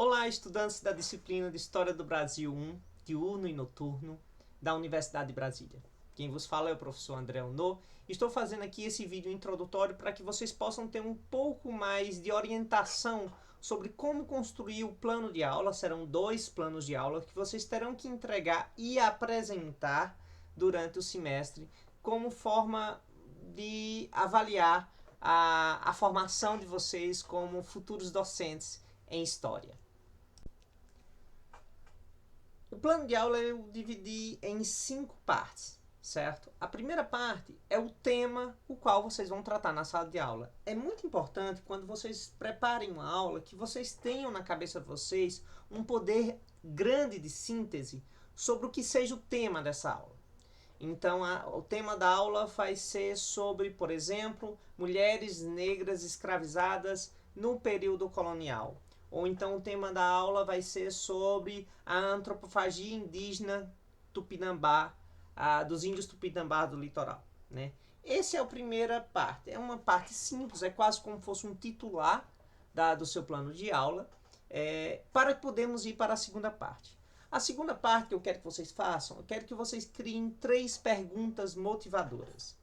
Olá, estudantes da disciplina de História do Brasil 1, diurno e noturno, da Universidade de Brasília. Quem vos fala é o professor André Unô. Estou fazendo aqui esse vídeo introdutório para que vocês possam ter um pouco mais de orientação sobre como construir o plano de aula. Serão 2 planos de aula que vocês terão que entregar e apresentar durante o semestre como forma de avaliar a formação de vocês como futuros docentes em História. O plano de aula eu dividi em 5 partes, certo? A primeira parte é o tema o qual vocês vão tratar na sala de aula. É muito importante quando vocês preparem uma aula que vocês tenham na cabeça de vocês um poder grande de síntese sobre o que seja o tema dessa aula. Então, o tema da aula vai ser sobre, por exemplo, mulheres negras escravizadas no período colonial. Ou então o tema da aula vai ser sobre a antropofagia indígena tupinambá, dos índios tupinambá do litoral, né? Essa é a primeira parte. É uma parte simples, é quase como se fosse um titular do seu plano de aula, para que podemos ir para a segunda parte. A segunda parte que eu quero que vocês façam, eu quero que vocês criem 3 perguntas motivadoras.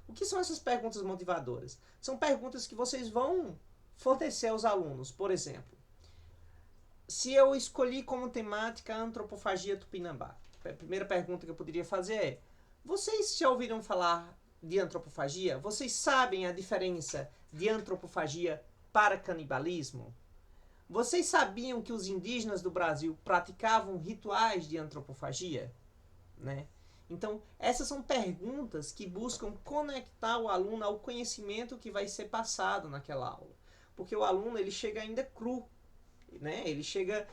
O que são essas perguntas motivadoras? São perguntas que vocês vão fornecer aos alunos. Por exemplo, se eu escolhi como temática a antropofagia tupinambá, a primeira pergunta que eu poderia fazer é: vocês já ouviram falar de antropofagia? Vocês sabem a diferença de antropofagia para canibalismo? Vocês sabiam que os indígenas do Brasil praticavam rituais de antropofagia? Né? Então, essas são perguntas que buscam conectar o aluno ao conhecimento que vai ser passado naquela aula. Porque o aluno ele chega ainda cru. Né? Ele chega...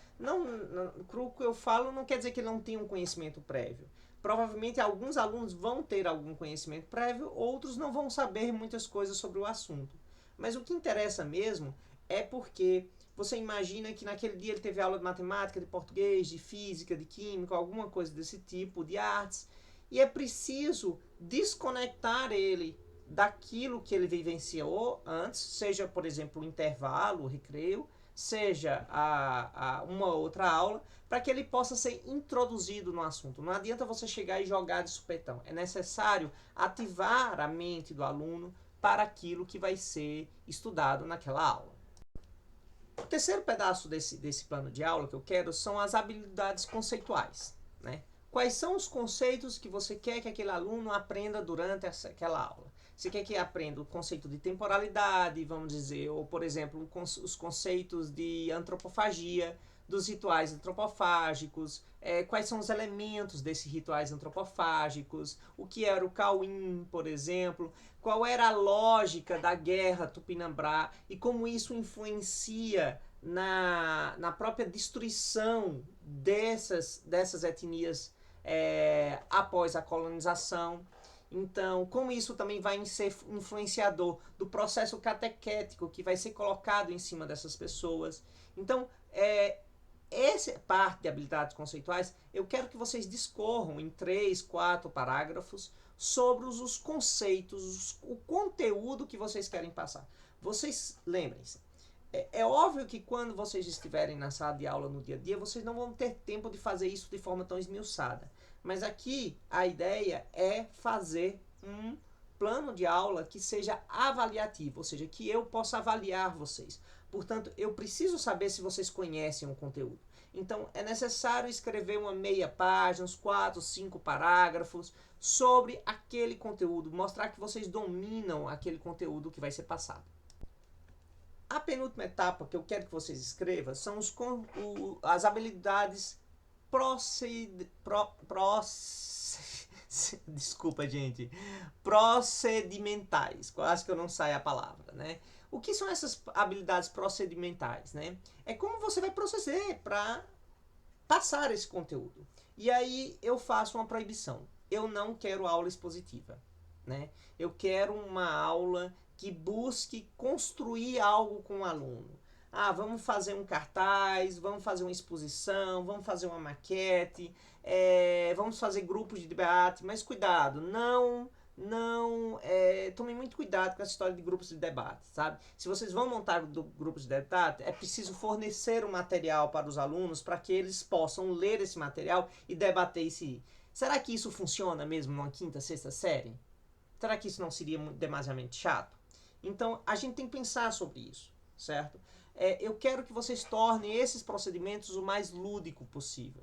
cru que eu falo não quer dizer que ele não tenha um conhecimento prévio. Provavelmente alguns alunos vão ter algum conhecimento prévio, outros não vão saber muitas coisas sobre o assunto. Mas o que interessa mesmo é porque você imagina que naquele dia ele teve aula de matemática, de português, de física, de química, alguma coisa desse tipo, de artes, e é preciso desconectar ele daquilo que ele vivenciou antes, seja, por exemplo, o intervalo, o recreio, seja uma outra aula, para que ele possa ser introduzido no assunto. Não adianta você chegar e jogar de supetão. É necessário ativar a mente do aluno para aquilo que vai ser estudado naquela aula. O terceiro pedaço desse plano de aula que eu quero são as habilidades conceituais, né? Quais são os conceitos que você quer que aquele aluno aprenda durante aquela aula? Você quer que aprenda o conceito de temporalidade, vamos dizer, ou, por exemplo, os conceitos de antropofagia, dos rituais antropofágicos, quais são os elementos desses rituais antropofágicos, o que era o Cauim, por exemplo, qual era a lógica da guerra Tupinambá e como isso influencia na própria destruição dessas etnias após a colonização. Então, como isso também vai ser influenciador do processo catequético que vai ser colocado em cima dessas pessoas. Então, essa parte de habilidades conceituais, eu quero que vocês discorram em 3, 4 parágrafos sobre os conceitos, o conteúdo que vocês querem passar. Vocês lembrem-se, é óbvio que quando vocês estiverem na sala de aula no dia a dia, vocês não vão ter tempo de fazer isso de forma tão esmiuçada. Mas aqui a ideia é fazer um plano de aula que seja avaliativo, ou seja, que eu possa avaliar vocês. Portanto, eu preciso saber se vocês conhecem o conteúdo. Então, é necessário escrever uma meia página, uns 4, 5 parágrafos sobre aquele conteúdo, mostrar que vocês dominam aquele conteúdo que vai ser passado. A penúltima etapa que eu quero que vocês escrevam são as habilidades desculpa, gente. Procedimentais. Quase que eu não saio a palavra, né? O que são essas habilidades procedimentais, né? É como você vai proceder para passar esse conteúdo. E aí eu faço uma proibição. Eu não quero aula expositiva, né? Eu quero uma aula que busque construir algo com o aluno. Vamos fazer um cartaz, vamos fazer uma exposição, vamos fazer uma maquete, vamos fazer grupos de debate, mas cuidado, não não tomem muito cuidado com essa história de grupos de debate, sabe? Se vocês vão montar grupos de debate, é preciso fornecer um material para os alunos para que eles possam ler esse material e debater esse. Será que isso funciona mesmo numa quinta, sexta série? Será que isso não seria demasiadamente chato? Então, a gente tem que pensar sobre isso, certo? Eu quero que vocês tornem esses procedimentos o mais lúdico possível.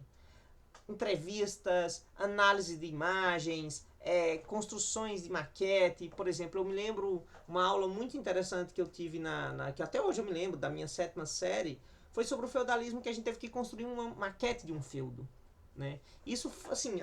Entrevistas, análise de imagens, construções de maquete. Por exemplo, eu me lembro uma aula muito interessante que eu tive que até hoje eu me lembro, da minha 7ª série, foi sobre o feudalismo, que a gente teve que construir uma maquete de um feudo, né? Isso, assim,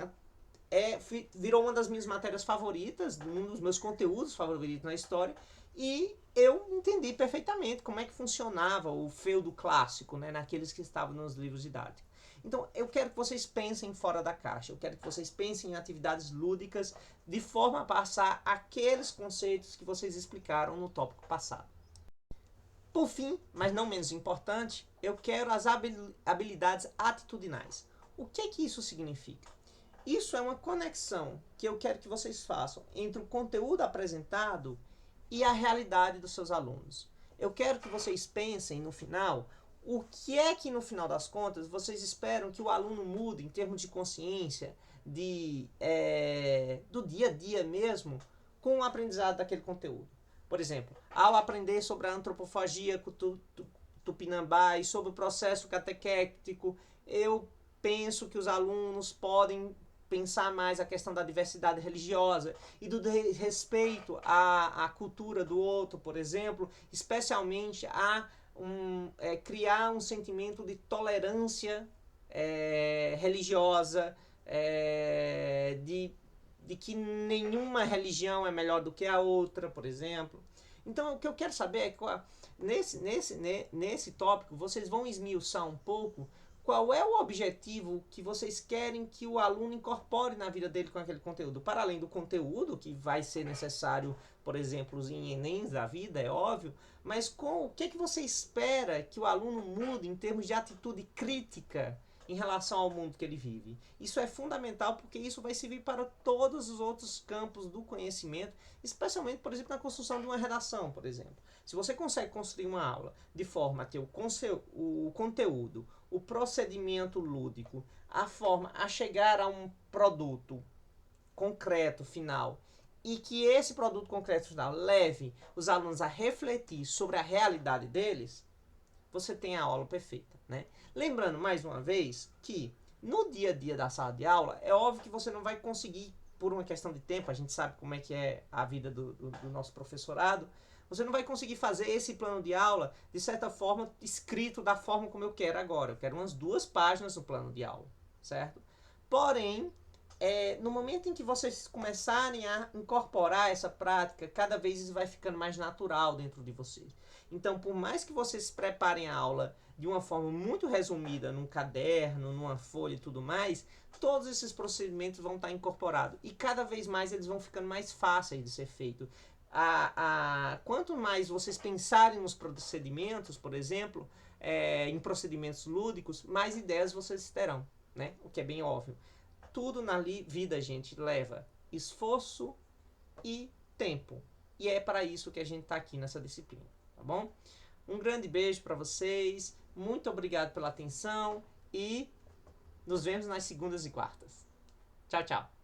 virou uma das minhas matérias favoritas, um dos meus conteúdos favoritos na história, e eu entendi perfeitamente como é que funcionava o feudo clássico, né, naqueles que estavam nos livros didáticos. Então, eu quero que vocês pensem fora da caixa, eu quero que vocês pensem em atividades lúdicas, de forma a passar aqueles conceitos que vocês explicaram no tópico passado. Por fim, mas não menos importante, eu quero as habilidades atitudinais. O que isso significa? Isso é uma conexão que eu quero que vocês façam entre o conteúdo apresentado e a realidade dos seus alunos. Eu quero que vocês pensem no final o que é que no final das contas vocês esperam que o aluno mude em termos de consciência, do dia a dia mesmo, com o aprendizado daquele conteúdo. Por exemplo, ao aprender sobre a antropofagia tupinambá e sobre o processo catequético, eu penso que os alunos podem pensar mais a questão da diversidade religiosa e do respeito à cultura do outro, por exemplo, especialmente a criar um sentimento de tolerância religiosa, de que nenhuma religião é melhor do que a outra, por exemplo. Então, o que eu quero saber é que nesse tópico vocês vão esmiuçar um pouco qual é o objetivo que vocês querem que o aluno incorpore na vida dele com aquele conteúdo. Para além do conteúdo, que vai ser necessário, por exemplo, em Enems da vida, é óbvio, mas o que você espera que o aluno mude em termos de atitude crítica em relação ao mundo que ele vive. Isso é fundamental porque isso vai servir para todos os outros campos do conhecimento, especialmente, por exemplo, na construção de uma redação, por exemplo. Se você consegue construir uma aula de forma a ter o conteúdo, o procedimento lúdico, a forma a chegar a um produto concreto, final, e que esse produto concreto final leve os alunos a refletir sobre a realidade deles, você tem a aula perfeita, né? Lembrando mais uma vez que no dia a dia da sala de aula, é óbvio que você não vai conseguir, por uma questão de tempo, a gente sabe como é que é a vida do nosso professorado, você não vai conseguir fazer esse plano de aula, de certa forma, escrito da forma como eu quero agora. Eu quero umas 2 páginas no plano de aula, certo? Porém, no momento em que vocês começarem a incorporar essa prática, cada vez isso vai ficando mais natural dentro de vocês. Então, por mais que vocês preparem a aula de uma forma muito resumida, num caderno, numa folha e tudo mais, todos esses procedimentos vão estar incorporados. E cada vez mais eles vão ficando mais fáceis de ser feitos. Quanto mais vocês pensarem nos procedimentos, por exemplo, em procedimentos lúdicos, mais ideias vocês terão, né? O que é bem óbvio. Tudo na vida, gente, leva esforço e tempo. E é para isso que a gente está aqui nessa disciplina, tá bom? Um grande beijo para vocês, muito obrigado pela atenção e nos vemos nas segundas e quartas. Tchau, tchau.